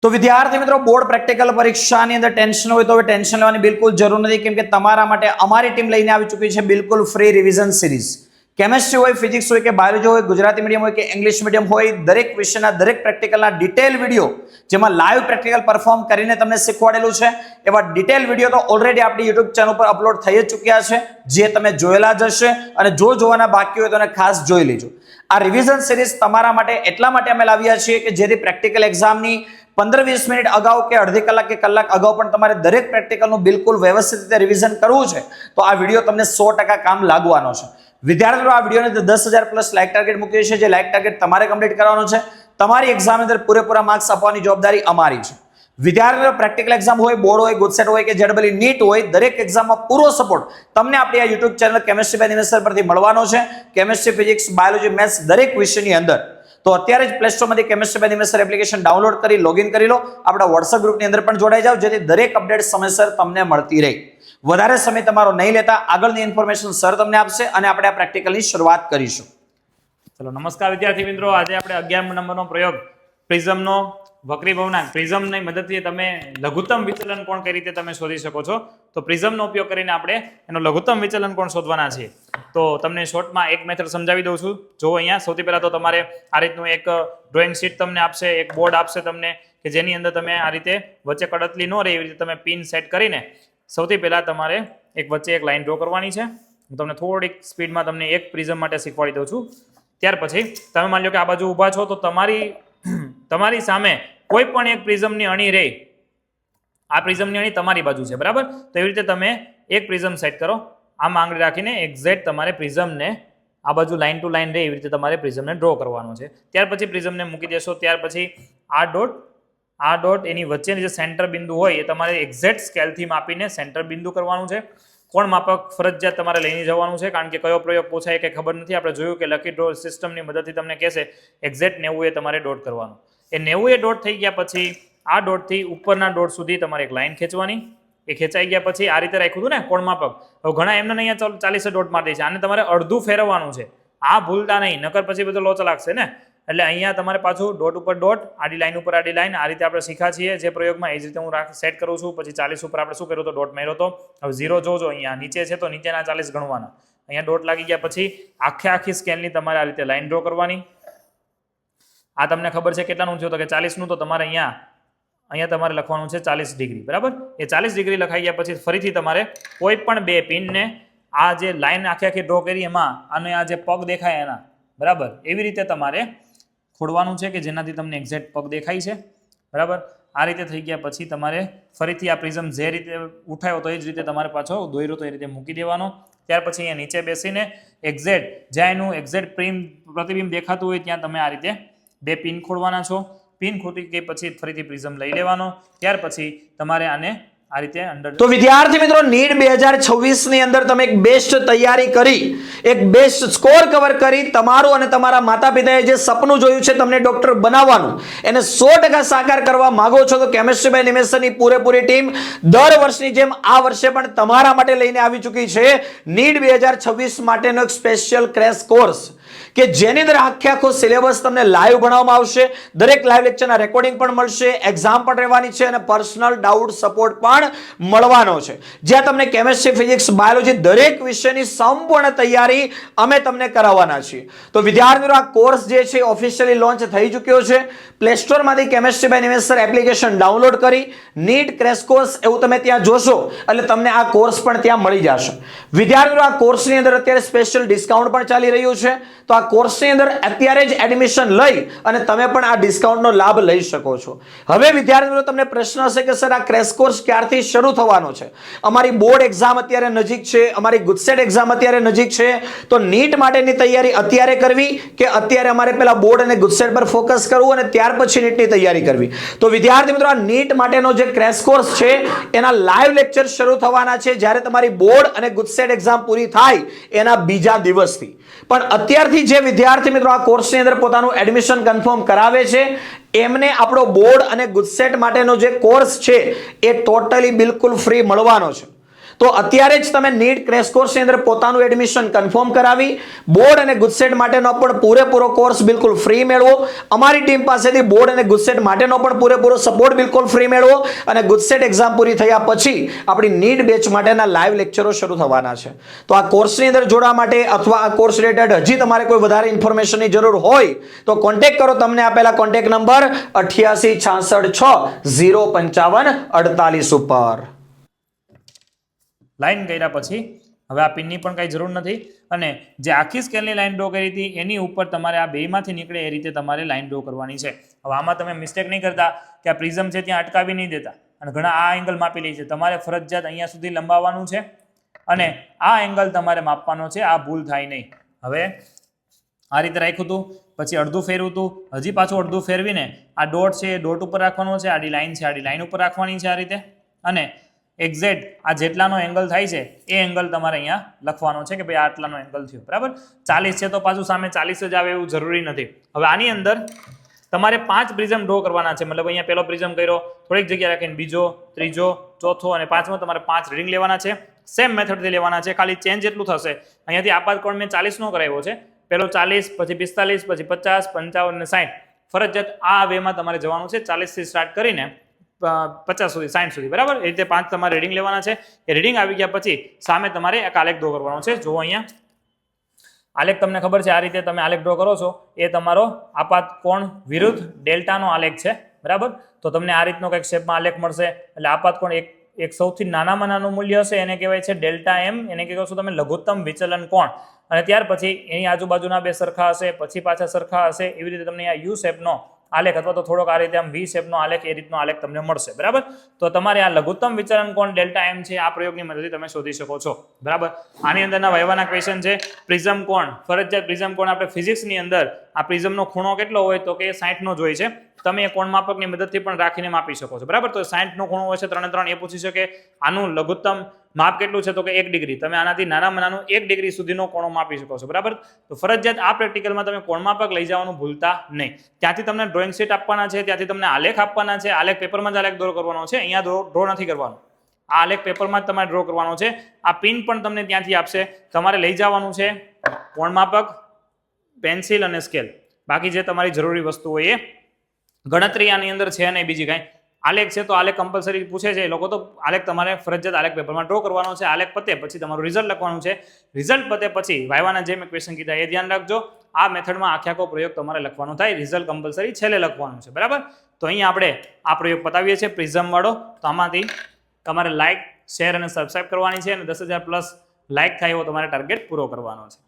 તો વિદ્યાર્થી મિત્રો બોર્ડ પ્રેક્ટિકલ પરીક્ષાની અંદર ટેન્શન હોય તો હવે ટેન્શન લેવાની બિલકુલ જરૂર નથી, કેમ કે તમારા માટે અમારી ટીમ લઈને આવી ચૂકી છે બિલકુલ ફ્રી રિવિઝન સિરીઝ. કેમેસ્ટ્રી હોય, ફિઝિક્સ હોય કે બાયોલોજી હોય, ગુજરાતી મીડિયમ હોય કે ઇંગ્લિશ મીડિયમ હોય, દરેક વિષયના દરેક પ્રેક્ટિકલના ડિટેલ વિડીયો જેમાં લાઈવ પ્રેક્ટિકલ પરફોર્મ કરીને તમને શીખવાડેલું છે એવા ડિટેલ વિડીયો તો ઓલરેડી આપણી યુટ્યુબ ચેનલ પર અપલોડ થઈ જ ચૂક્યા છે, જે તમે જોયેલા જ હશે અને જો જોવાના બાકી હોય તો ખાસ જોઈ લેજો. આ રિવિઝન સિરીઝ તમારા માટે એટલા માટે અમે લાવ્યા છીએ કે જેથી પ્રેક્ટિકલ એક્ઝામની 15-20 મિનિટ અગાઉ કે અડધી કલાક કે કલાક અગાઉ પણ તમારે દરેક પ્રેક્ટિકલનું બિલકુલ વ્યવસ્થિત રીતે રિવિઝન કરવું છે તો આ વિડીયો તમને 100% કામ લાગવાનો છે. વિદ્યાર્થીઓ, આ વિડીયોને 10,000 પ્લસ લાઇક ટાર્ગેટ મૂક્યું છે, જે લાઇક ટાર્ગેટ તમારે કમ્પ્લીટ કરવાનો છે. તમારી એક્ઝામની અંદર પૂરેપૂરા માર્ક્સ આપવાની જવાબદારી અમારી છે. વિદ્યાર્થીઓ, પ્રેક્ટિકલ એક્ઝામ હોય, બોર્ડ હોય, ગુજસેટ હોય કે જેડબલઈ નીટ હોય, દરેક એક્ઝામમાં પૂરો સપોર્ટ તમને આપણી આ YouTube channel chemistry by Nimesh પરથી મળવાનો છે. કેમેસ્ટ્રી, ફિઝિક્સ, બાયોલોજી, મેથ્સ દરેક વિષયની અંદર તો અત્યારે જ પ્લે સ્ટોરમાંથી chemistry by Nimesh application download કરી લોગિન કરી લો. આપણા વોટ્સએપ ગ્રુપની અંદર પણ જોડાઈ જાઓ, જેથી દરેક અપડેટ સમયસર તમને મળતી રહે. વધારે સમય તમારો નહીં લેતા આગળની ઇન્ફોર્મેશન સર તમને આપશે અને આપણે આ પ્રેક્ટિકલની શરૂઆત કરીશું. ચલો, નમસ્કાર વિદ્યાર્થી મિત્રો. આજે આપણે 11 નંબરનો પ્રયોગ પ્રિઝમનો વક્રીભવનાંક પ્રિઝમની મદદથી તમે લઘુત્તમ વિચલન કોણ કઈ રીતે તમે શોધી શકો છો. તો પ્રિઝમનો ઉપયોગ કરીને આપણે એનો લઘુત્તમ વિચલન કોણ શોધવાના છે. તો તમને શોર્ટમાં એક મેથડ સમજાવી દઉં છું. જો અહીંયા સૌથી પહેલા તો તમારે આ રીતનું એક ડ્રોઈંગ શીટ તમને આપશે, એક બોર્ડ આપશે તમને કે જેની અંદર તમે આ રીતે વચ્ચે કડતલી ન રહે એવી રીતે તમે પિન સેટ કરીને સૌથી પહેલા તમારે એક વચ્ચે એક લાઈન ડ્રો કરવાની છે. હું તમને થોડીક સ્પીડમાં તમને એક પ્રિઝમ માટે શીખવાડી દઉં છું. ત્યાર પછી તમે માની લો કે આ બાજુ ઊભા છો તો તમારી સામે કોઈ પણ એક પ્રિઝમની અણી રહે, આ પ્રિઝમની અણી તમારી બાજુ છે, બરાબર? તો એવી રીતે તમે એક પ્રિઝમ સેટ કરો, આમ આંગળી રાખીને એક્ઝેક્ટ તમારે પ્રિઝમને આ બાજુ લાઈન ટુ લાઈન રહે એવી રીતે તમારે પ્રિઝમને ડ્રો કરવાનો છે. ત્યાર પછી પ્રિઝમને મૂકી દેશો. ત્યાર પછી આ ડોટ એની વચ્ચેની જે સેન્ટર બિંદુ હોય એ તમારે એક્ઝેક્ટ સ્કેલથી માપીને સેન્ટર બિંદુ કરવાનું છે. કોણ માપક ફરજિયાત તમારે લઈને જવાનું છે, કારણ કે કયો પ્રયોગ પૂછાય કે ખબર નથી. આપણે જોયું કે લકી ડ્રો સિસ્ટમની મદદથી તમને કહેશે એક્ઝેક્ટ 90 એ તમારે ડોટ કરવાનું. એ 90 એ ડોટ થઈ ગયા પછી આ ડોટથી ઉપરના ડોટ સુધી તમારે એક લાઈન ખેંચવાની. એ ખેંચાઈ ગયા પછી આ રીતે રાખ્યું હતું ને કોણ માપક. હવે ઘણા એમને અહીંયા 40 ડોટ મારી દે છે, આને તમારે અડધું ફેરવવાનું છે. આ ભૂલતા નહીં, નકર પછી બધો લોચા લાગશે ને. એટલે અહીંયા તમારે પાછું ડોટ ઉપર ડોટ, આડી લાઈન ઉપર આડી લાઈન, આ રીતે આપણે શીખ્યા છીએ જે પ્રયોગમાં એ જ રીતે હું સેટ કરું છું. પછી 40 ઉપર આપણે શું કર્યું તો ડોટ માર્યો તો. હવે 0 જોજો, અહીંયા નીચે છે તો નીચેના 40 ગણવાના. અહીંયા ડોટ લાગી ગયા પછી આખી સ્કેલની તમારે આ રીતે લાઈન ડ્રો કરવાની. આ તમને ખબર છે કેટલાનું થયું તો કે 40નું, તો તમારે અહીંયા તમારે લખવાનું છે 40 ડિગ્રી, બરાબર? એ 40 ડિગ્રી લખાઈ ગયા પછી ફરીથી તમારે કોઈ પણ બે પિનને આ જે લાઈન આખી ડ્રો કરી એમાં અને આ જે પગ દેખાય એના, બરાબર, એવી રીતે તમારે ખોડવાનું છે કે જેનાથી તમને એક્ઝેક્ટ પગ દેખાય છે, બરાબર? આ રીતે થઈ ગયા પછી તમારે ફરીથી આ પ્રિઝમ જે રીતે ઉઠાયો તો એ જ રીતે તમારે પાછો દોર્યો તો એ રીતે મૂકી દેવાનો. ત્યાર પછી અહીંયા નીચે બેસીને એક્ઝેક્ટ જ્યાં એનું એક્ઝેક્ટ પ્રતિબિંબ દેખાતું હોય ત્યાં તમે આ રીતે બે પિન ખોડવાના છો. પિન ખોટી કે પછી ફરીથી પ્રિઝમ લઈ લેવાનો. ત્યાર પછી તમારે આને આ રીતે અંડર. તો વિદ્યાર્થી મિત્રો, નીટ 2026 ની અંદર તમે એક બેસ્ટ તૈયારી કરી, એક બેસ્ટ સ્કોર કવર કરી, તમારું અને તમારા માતા પિતાએ જે સપનું જોયું છે તમને ડોક્ટર બનાવવાનું, એને 100% સાકાર કરવા માંગો છો તો કેમેસ્ટ્રી બાય નિમેશની પૂરેપૂરી ટીમ દર વર્ષની જેમ આ વર્ષે પણ તમારા માટે લઈને આવી ચૂકી છે નીટ 2026 માટેનો એક સ્પેશિયલ ક્રેશ કોર્સ કે જેની અંદર આખો સિલેબસ તમને લાઈવ ભણાવવામાં આવશે. દરેક લાઈવ લેક્ચરના રેકોર્ડિંગ પણ મળશે, એક્ઝામ પણ રહેવાની છે અને પર્સનલ ડાઉટ સપોર્ટ પણ મળવાનો છે, જ્યાં તમને કેમેસ્ટ્રી, ફિઝિક્સ, બાયોલોજી દરેક વિષયની સંપૂર્ણ તૈયારી અમે તમને કરાવવાના છીએ. તો વિદ્યાર્થીઓ, આ કોર્સ જે છે ઓફિશિયલી લોન્ચ થઈ ચૂક્યો છે. પ્લે સ્ટોરમાંથી chemistry by Nimesh application download કરી નીટ ક્રેશ કોર્સ એવું તમે ત્યાં જોશો એટલે તમને આ કોર્સ પણ ત્યાં મળી જશે. વિદ્યાર્થીઓ, આ કોર્સની અંદર અત્યારે સ્પેશિયલ ડિસ્કાઉન્ટ પણ ચાલી રહ્યું છે, તો આ કોર્સની અંદર અત્યારે જ એડમિશન લઈ અને તમે પણ આ ડિસ્કાઉન્ટનો લાભ લઈ શકો છો. હવે વિદ્યાર્થીઓ, તમને પ્રશ્ન હશે કે સર આ ક્રેશ કોર્સ ક્યારથી શરૂ થવાનો છે? અમારી બોર્ડ એક્ઝામ અત્યારે નજીક છે, અમારી ગુજસેટ એક્ઝામ અત્યારે નજીક છે, તો નીટ માટેની તૈયારી અત્યારે કરવી કે અત્યારે અમારે પેલા બોર્ડ અને ગુજસેટ પર ફોકસ કરવું અને ત્યાર પછી નીટની તૈયારી કરવી? તો વિદ્યાર્થી મિત્રો, આ નીટ માટેનો જે ક્રેશ કોર્સ છે એના લાઈવ લેક્ચર શરૂ થવાના છે જ્યારે તમારી બોર્ડ અને ગુજસેટ એક્ઝામ પૂરી થાય એના બીજા દિવસથી. પણ અત્યારથી જે વિદ્યાર્થી મિત્રો આ કોર્સની અંદર પોતાનું એડમિશન કન્ફર્મ કરાવે છે એમને આપણો બોર્ડ અને ગુજસેટ માટેનો જે કોર્સ છે એ ટોટલી બિલકુલ ફ્રી મળવાનો છે. તો અત્યારે જ તમે નીટ ક્રેશ કોર્સની અંદર પોતાનું એડમિશન કન્ફર્મ કરાવી બોર્ડ અને ગુજસેટ માટેનો પણ પૂરેપૂરો કોર્સ બિલકુલ ફ્રી મેળવો. અમારી ટીમ પાસેથી બોર્ડ અને ગુજસેટ માટેનો પણ પૂરેપૂરો સપોર્ટ બિલકુલ ફ્રી મેળવો અને ગુજસેટ એક્ઝામ પૂરી થયા પછી આપણી નીટ બેચ માટેના લાઈવ લેક્ચરો શરૂ થવાના છે. તો આ કોર્સની અંદર જોડવા માટે અથવા આ કોર્સ રિલેટેડ હજી તમારે કોઈ વધારે ઇન્ફોર્મેશનની જરૂર હોય તો કોન્ટેક્ટ કરો. તમને આપેલા કોન્ટેક્ટ નંબર 8866605548 ઉપર. લાઈન કર્યા પછી હવે આ પિનની પણ કઈ જરૂર નથી અને જે આખી સ્કેલની લાઈન ડ્રો કરી હતી એની ઉપર તમારે આ બેમાંથી નીકળે એ રીતે તમારે લાઈન ડ્રો કરવાની છે. હવે આમાં તમે મિસ્ટેક નહીં કરતા કે આ પ્રિઝમ છે ત્યાં અટકાવી નહીં દેતા અને ઘણા આ એંગલ માપી લે છે. તમારે ફરજિયાત અહીંયા સુધી લંબાવવાનું છે અને આ એંગલ તમારે માપવાનો છે. આ ભૂલ થાય નહીં. હવે આ રીતે રાખ્યું હતું, પછી અડધું ફેરવું હતું, હજી પાછું અડધું ફેરવીને આ ડોટ છે એ ડોટ ઉપર રાખવાનો છે, આડી લાઈન છે આડી લાઈન ઉપર રાખવાની છે આ રીતે. અને એક્ઝેક્ટ આ જેટલાનો એંગલ થાય છે એ એંગલ તમારે અહીંયા લખવાનો છે કે ભાઈ આટલાનો એંગલ થયો. બરાબર, 40 છે તો પાછું સામે 40 જ આવે એવું જરૂરી નથી. હવે આની અંદર તમારે 5 પ્રિઝમ ડ્રો કરવાના છે. મતલબ અહીંયા પહેલો પ્રિઝમ કર્યો, થોડીક જગ્યા રાખીને બીજો, ત્રીજો, ચોથો અને પાંચમો તમારે 5 રીડિંગ લેવાના છે. સેમ મેથડથી લેવાના છે, ખાલી ચેન્જ એટલું થશે. અહીંયાથી આપાત કોણ મેં 40 નો કરાવ્યો છે, પહેલો 40, પછી 45, પછી 50, 55 અને 60. ફરજિયાત આ વેમાં તમારે જવાનું છે. 40 થી સ્ટાર્ટ કરીને 50 સુધી, 60 સુધી. બરાબર, એ રીતે 5 તમારે રીડિંગ લેવાના છે. એ રીડિંગ આવી ગયા પછી સામે તમારે એક આલેખ ડ્રો કરવાનો છે. જુઓ અહીંયા આલેખ તમને ખબર છે, આ રીતે તમે આલેખ ડ્રો કરો છો એ તમારો આપાત કોણ વિરુદ્ધ ડેલ્ટાનો આલેખ છે. બરાબર, તો તમને આ રીતનો કંઈક શેપમાં આલેખ મળશે. એટલે આપાત કોણ એક સૌથી નાનામાં નાનું મૂલ્ય હશે એને કહેવાય છે ડેલ્ટા એમ. એને કહો છો તમે લઘુત્તમ વિચલન કોણ. અને ત્યાર પછી એની આજુબાજુના બે સરખા હશે, પછી પાછા સરખા હશે. એવી રીતે તમને આ યુ શેપનો આલેખ અથવા તો થોડોક આ રીતે આમ વી શેપનો આલેખ, એ રીતનો આલેખ તમને મળશે. બરાબર, તો તમારે આ લઘુત્તમ વિચલન કોણ ડેલ્ટા એમ છે આ પ્રયોગની મદદથી તમે શોધી શકો છો. બરાબર, આની અંદરના વહેવાના ક્વેશ્ચન છે પ્રિઝમ કોણ. ફરજિયાત પ્રિઝમ કોણ આપણે ફિઝિક્સની અંદર આ પ્રિઝમનો ખૂણો કેટલો હોય તો કે 60 નો જ હોય છે. તમે એ કોણ માપકની મદદથી પણ રાખીને માપી શકો છો. બરાબર, તો 60 નો ખૂણો હોય છે 3 3. એ પૂછી શકે આનું લઘુત્તમ માપ કેટલું છે તો કે 1 ડિગ્રી. તમે આનાથી નાનામાં નાનું 1 ડિગ્રી સુધીનો કોણો માપી શકો છો. બરાબર, તો ફરજિયાત આ પ્રેક્ટિકલમાં તમે કોણ માપક લઈ જવાનું ભૂલતા નહીં. ત્યાંથી તમને ડ્રોઈંગ શીટ આપવાના છે, ત્યાંથી તમને આલેખ આપવાના છે. આલેખ પેપરમાં જ આલેખ ડ્રો કરવાનો છે, અહીંયા ડ્રો નથી કરવાનો. આ આલેખ પેપરમાં જ તમારે ડ્રો કરવાનો છે. આ પિન પણ તમને ત્યાંથી આપશે. તમારે લઈ જવાનું છે કોણ માપક, પેન્સિલ અને સ્કેલ. બાકી જે તમારી જરૂરી વસ્તુ હોય એ ગણતરી આની અંદર છે નહીં બીજી કાંઈ. આલેખ છે તો આલેખ કમ્પલસરી પૂછે છે એ લોકો, તો આલેખ તમારે ફરજિયાત આલેખ પેપરમાં ડ્રો કરવાનો છે. આલેખ પતે પછી તમારું રિઝલ્ટ લખવાનું છે. રિઝલ્ટ પતે પછી વાયવાના જે મેં ક્વેશ્ચન કીધા એ ધ્યાન રાખજો. આ મેથડમાં આખે આખો પ્રયોગ તમારે લખવાનો થાય. રિઝલ્ટ કમ્પલસરી છેલ્લે લખવાનું છે. બરાબર, તો અહીંયા આપણે આ પ્રયોગ પતાવીએ છીએ પ્રિઝમ વાળો. તો આમાંથી તમારે લાઇક, શેર અને સબસ્ક્રાઇબ કરવાની છે અને 10,000+ લાઇક થાય એવો તમારે ટાર્ગેટ પૂરો કરવાનો છે.